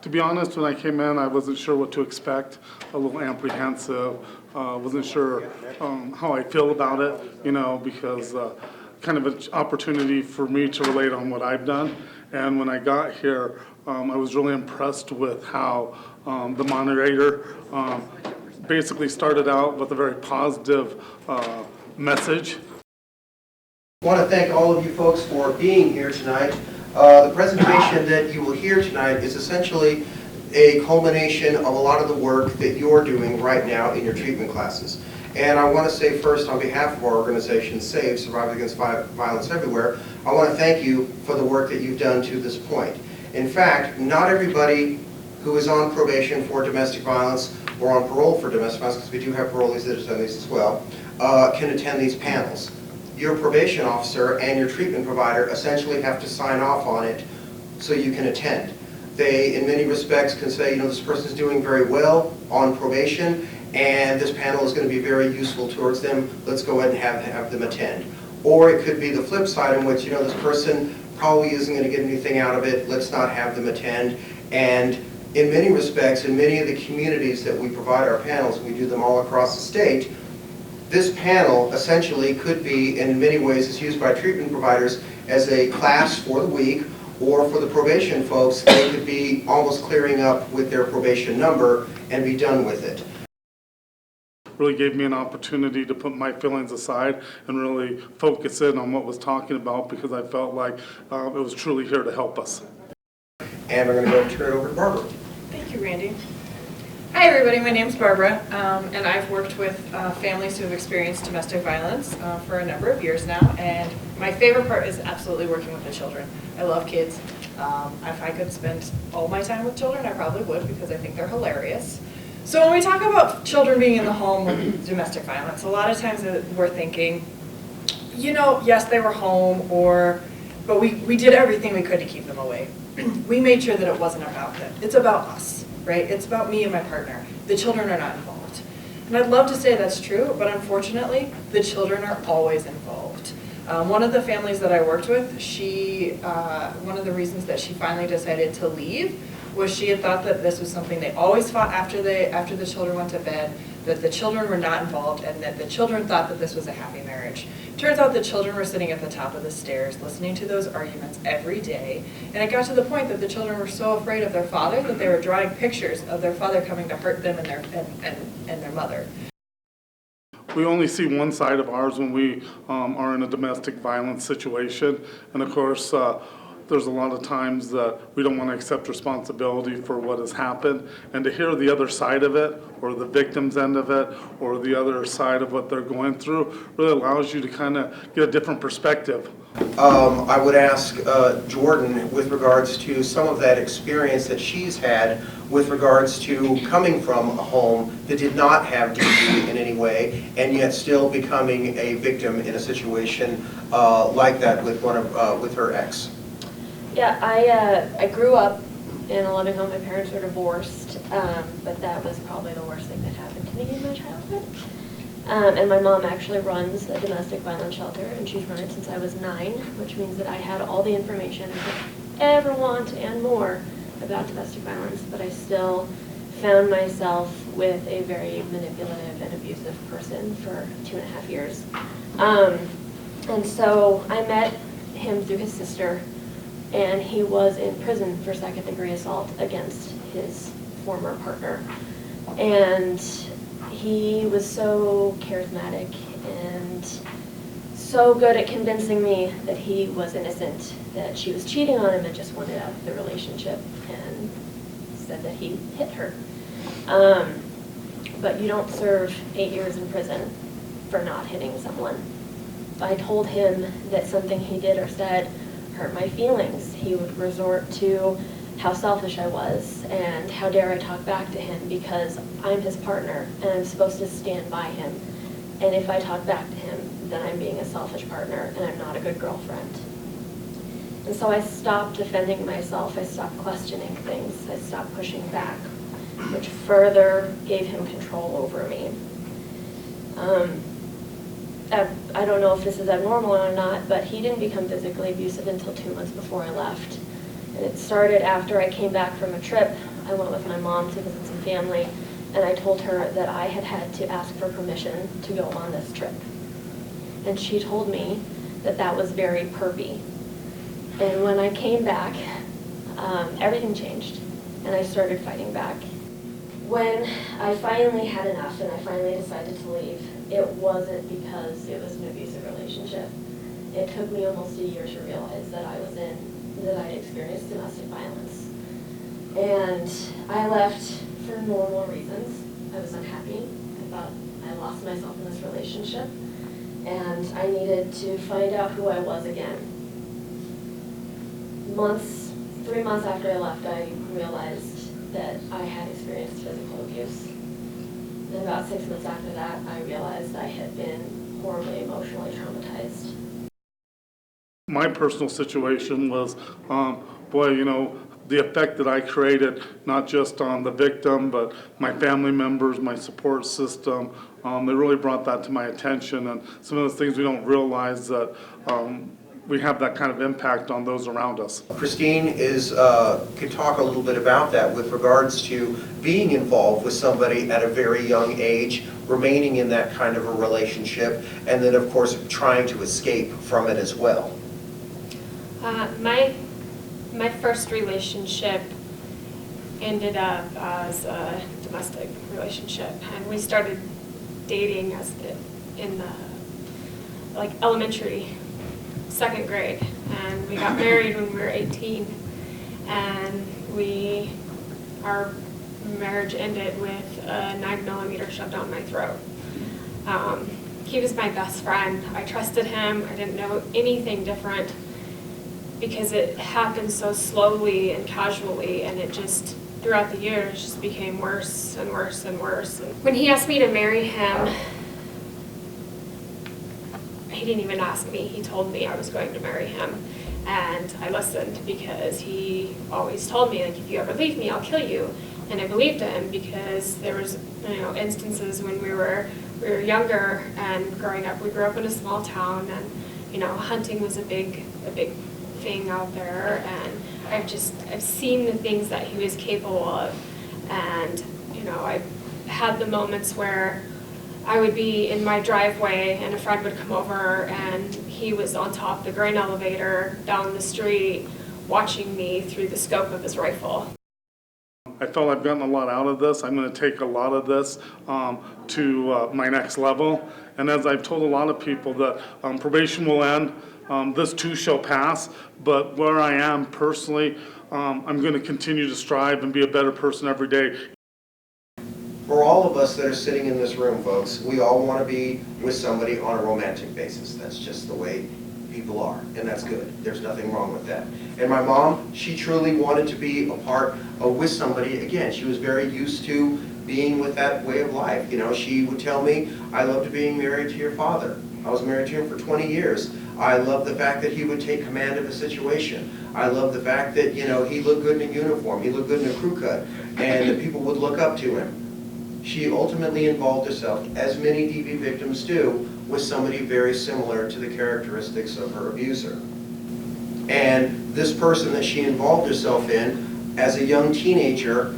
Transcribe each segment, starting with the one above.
To be honest, when I came in, I wasn't sure what to expect, a little apprehensive, wasn't sure how I feel about it, you know, because kind of an opportunity for me to relate on what I've done. And when I got here, I was really impressed with how the moderator basically started out with a very positive message. I want to thank all of you folks for being here tonight. The presentation that you will hear tonight is essentially a culmination of a lot of the work that you're doing right now in your treatment classes. And I want to say first, on behalf of our organization, SAVE, Survivors Against Violence Everywhere, I want to thank you for the work that you've done to this point. In fact, not everybody who is on probation for domestic violence or on parole for domestic violence, because we do have parolees that attend these as well, can attend these panels. Your probation officer and your treatment provider essentially have to sign off on it so you can attend. They, in many respects, can say, you know, this person's doing very well on probation, and this panel is going to be very useful towards them. Let's go ahead and have them attend. Or it could be the flip side, in which, you know, this person probably isn't going to get anything out of it. Let's not have them attend. And in many respects, in many of the communities that we provide our panels, we do them all across the state, this panel essentially could be, and in many ways is used by treatment providers as a class for the week, or for the probation folks, they could be almost clearing up with their probation number and be done with it. Really gave me an opportunity to put my feelings aside and really focus in on what was talking about, because I felt like it was truly here to help us. And we're going to go and turn it over to Barbara. Thank you, Randy. Hi everybody, my name's Barbara, and I've worked with families who have experienced domestic violence for a number of years now, and my favorite part is absolutely working with the children. I love kids. If I could spend all my time with children, I probably would, because I think they're hilarious. So when we talk about children being in the home with domestic violence, a lot of times we're thinking, you know, yes, they were home, but we did everything we could to keep them away. We made sure that it wasn't about them. It's about us. Right? It's about me and my partner. The children are not involved. And I'd love to say that's true, but unfortunately, the children are always involved. One of the families that I worked with, one of the reasons that she finally decided to leave was she had thought that this was something they always fought after the children went to bed, that the children were not involved, and that the children thought that this was a happy marriage. Turns out the children were sitting at the top of the stairs listening to those arguments every day, and it got to the point that the children were so afraid of their father that they were drawing pictures of their father coming to hurt them and their mother. We only see one side of ours when we are in a domestic violence situation, and of course there's a lot of times that we don't want to accept responsibility for what has happened, and to hear the other side of it, or the victim's end of it, or the other side of what they're going through, really allows you to kind of get a different perspective. I would ask Jordan, with regards to some of that experience that she's had with regards to coming from a home that did not have DV in any way, and yet still becoming a victim in a situation like that with her ex. Yeah, I grew up in a loving home. My parents were divorced, but that was probably the worst thing that happened to me in my childhood. And my mom actually runs a domestic violence shelter, and she's run it since I was 9, which means that I had all the information I could ever want and more about domestic violence, but I still found myself with a very manipulative and abusive person for 2.5 years. And so I met him through his sister, and he was in prison for second-degree assault against his former partner. And he was so charismatic and so good at convincing me that he was innocent, that she was cheating on him and just wanted out of the relationship, and said that he hit her. But you don't serve 8 years in prison for not hitting someone. I told him that something he did or said hurt my feelings. He would resort to how selfish I was and how dare I talk back to him, because I'm his partner and I'm supposed to stand by him. And if I talk back to him, then I'm being a selfish partner and I'm not a good girlfriend. And so I stopped defending myself. I stopped questioning things. I stopped pushing back, which further gave him control over me. I don't know if this is abnormal or not, but he didn't become physically abusive until 2 months before I left. And it started after I came back from a trip I went with my mom to visit some family, and I told her that I had had to ask for permission to go on this trip. And she told me that that was very pervy. And when I came back, everything changed, and I started fighting back. When I finally had enough and I finally decided to leave, it wasn't because it was an abusive relationship. It took me almost a year to realize that I'd experienced domestic violence. And I left for normal reasons. I was unhappy. I thought I lost myself in this relationship, and I needed to find out who I was again. 3 months after I left, I realized that I had experienced physical abuse. And about 6 months after that, I realized I had been horribly emotionally traumatized. My personal situation was, the effect that I created, not just on the victim, but my family members, my support system, they really brought that to my attention. And some of those things we don't realize that we have that kind of impact on those around us. Christine could talk a little bit about that with regards to being involved with somebody at a very young age, remaining in that kind of a relationship, and then of course trying to escape from it as well. My first relationship ended up as a domestic relationship, and we started dating in elementary, 2nd grade, and we got married when we were 18, and our marriage ended with a 9mm shoved down my throat. He was my best friend. I trusted him. I didn't know anything different, because it happened so slowly and casually, and it just, throughout the years, just became worse and worse and worse. And when he asked me to marry him, he didn't even ask me. He told me I was going to marry him, and I listened because he always told me, like, if you ever leave me, I'll kill you. And I believed him because there was, instances when we were younger and growing up. We grew up in a small town, and hunting was a big thing out there, and I've seen the things that he was capable of, and I've had the moments where I would be in my driveway and a friend would come over and he was on top of the grain elevator down the street watching me through the scope of his rifle. I felt I've gotten a lot out of this. I'm going to take a lot of this to my next level. And as I've told a lot of people, that probation will end. This too shall pass. But where I am personally, I'm going to continue to strive and be a better person every day. For all of us that are sitting in this room, folks, we all want to be with somebody on a romantic basis. That's just the way people are, and that's good. There's nothing wrong with that. And my mom, she truly wanted to be a part with somebody. Again, she was very used to being with that way of life. She would tell me, I loved being married to your father. I was married to him for 20 years. I love the fact that he would take command of a situation. I love the fact that, he looked good in a uniform. He looked good in a crew cut, and that people would look up to him. She ultimately involved herself, as many DV victims do, with somebody very similar to the characteristics of her abuser. And this person that she involved herself in, as a young teenager,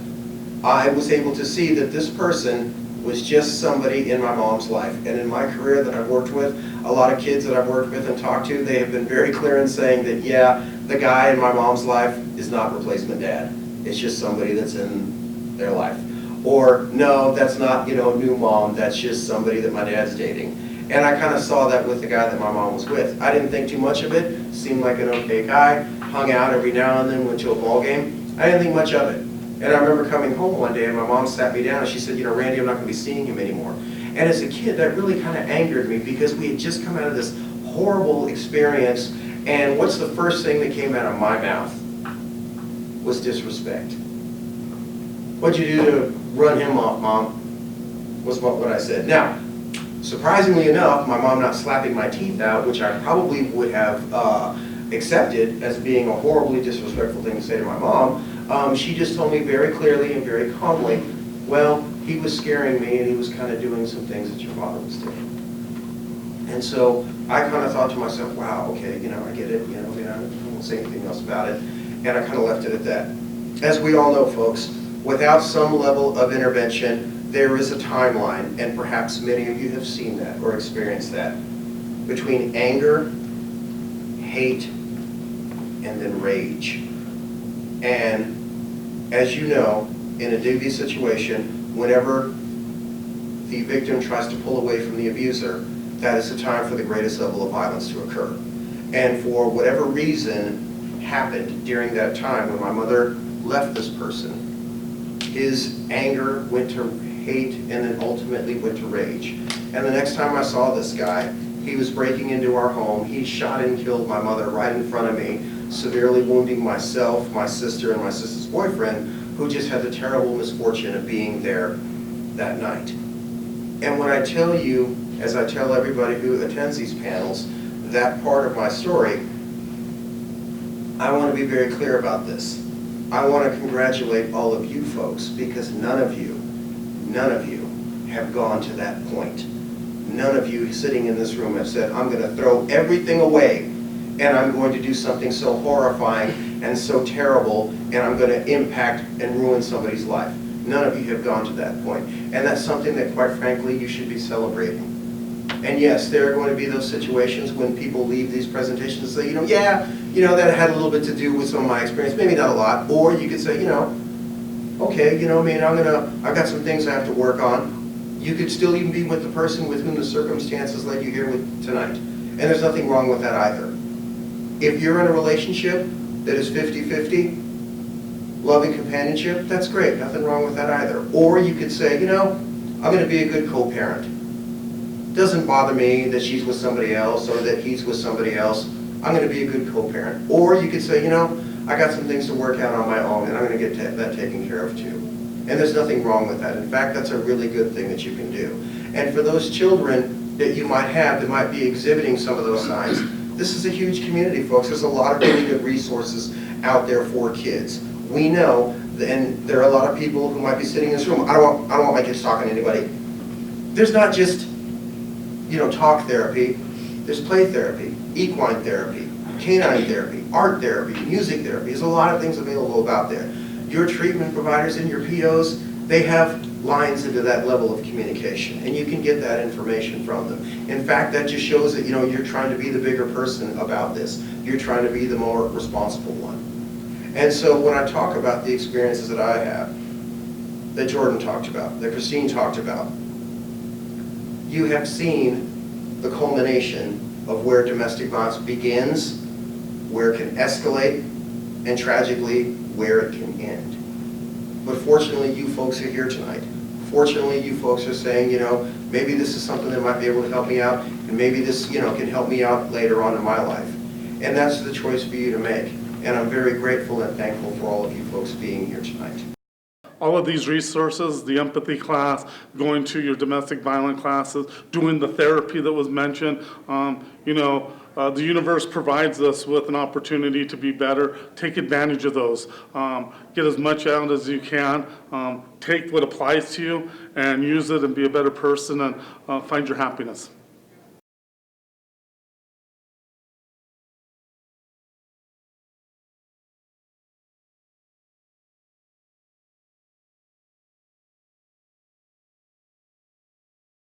I was able to see that this person was just somebody in my mom's life. And in my career that I've worked with, a lot of kids that I've worked with and talked to, they have been very clear in saying that, yeah, the guy in my mom's life is not replacement dad. It's just somebody that's in their life. Or, no, that's not, new mom, that's just somebody that my dad's dating. And I kind of saw that with the guy that my mom was with. I didn't think too much of it, seemed like an okay guy, hung out every now and then, went to a ball game. I didn't think much of it. And I remember coming home one day and my mom sat me down and she said, Randy, I'm not going to be seeing him anymore. And as a kid, that really kind of angered me because we had just come out of this horrible experience, and what's the first thing that came out of my mouth? Was disrespect. What'd you do to run him off, Mom? Was what I said. Now, surprisingly enough, my mom not slapping my teeth out, which I probably would have accepted as being a horribly disrespectful thing to say to my mom, she just told me very clearly and very calmly, well, he was scaring me and he was kind of doing some things that your father was doing. And so I kind of thought to myself, wow, okay, I get it, I won't say anything else about it. And I kind of left it at that. As we all know, folks, Without some level of intervention, there is a timeline, and perhaps many of you have seen that or experienced that, between anger, hate, and then rage. And as you know, in a dubious situation, whenever the victim tries to pull away from the abuser, that is the time for the greatest level of violence to occur. And for whatever reason happened during that time when my mother left this person, his anger went to hate and then ultimately went to rage. And the next time I saw this guy, he was breaking into our home. He shot and killed my mother right in front of me, severely wounding myself, my sister, and my sister's boyfriend, who just had the terrible misfortune of being there that night. And when I tell you, as I tell everybody who attends these panels, that part of my story, I want to be very clear about this. I want to congratulate all of you folks, because none of you have gone to that point. None of you sitting in this room have said, I'm going to throw everything away and I'm going to do something so horrifying and so terrible, and I'm going to impact and ruin somebody's life. None of you have gone to that point. And that's something that, quite frankly, you should be celebrating. And yes, there are going to be those situations when people leave these presentations and say, that had a little bit to do with some of my experience, maybe not a lot. Or you could say, okay, I've got some things I have to work on. You could still even be with the person with whom the circumstances led you here with tonight. And there's nothing wrong with that either. If you're in a relationship that is 50-50, loving companionship, that's great, nothing wrong with that either. Or you could say, I'm going to be a good co-parent. Doesn't bother me that she's with somebody else or that he's with somebody else. I'm going to be a good co-parent. Or you could say, I got some things to work out on my own and I'm going to get that taken care of too. And there's nothing wrong with that. In fact, that's a really good thing that you can do. And for those children that you might have that might be exhibiting some of those signs, this is a huge community, folks. There's a lot of really good resources out there for kids. We know, and there are a lot of people who might be sitting in this room. I don't want my kids talking to anybody. There's not just, talk therapy. There's play therapy, equine therapy, canine therapy, art therapy, music therapy. There's a lot of things available out there. Your treatment providers and your POs, they have lines into that level of communication, and you can get that information from them. In fact, that just shows that you're trying to be the bigger person about this. You're trying to be the more responsible one. And so when I talk about the experiences that I have, that Jordan talked about, that Christine talked about, you have seen the culmination of where domestic violence begins, where it can escalate, and tragically, where it can end. But fortunately, you folks are here tonight. Fortunately, you folks are saying, maybe this is something that might be able to help me out, and maybe this, can help me out later on in my life. And that's the choice for you to make. And I'm very grateful and thankful for all of you folks being here tonight. All of these resources, the empathy class, going to your domestic violence classes, doing the therapy that was mentioned, the universe provides us with an opportunity to be better. Take advantage of those. Get as much out as you can. Take what applies to you and use it and be a better person and find your happiness.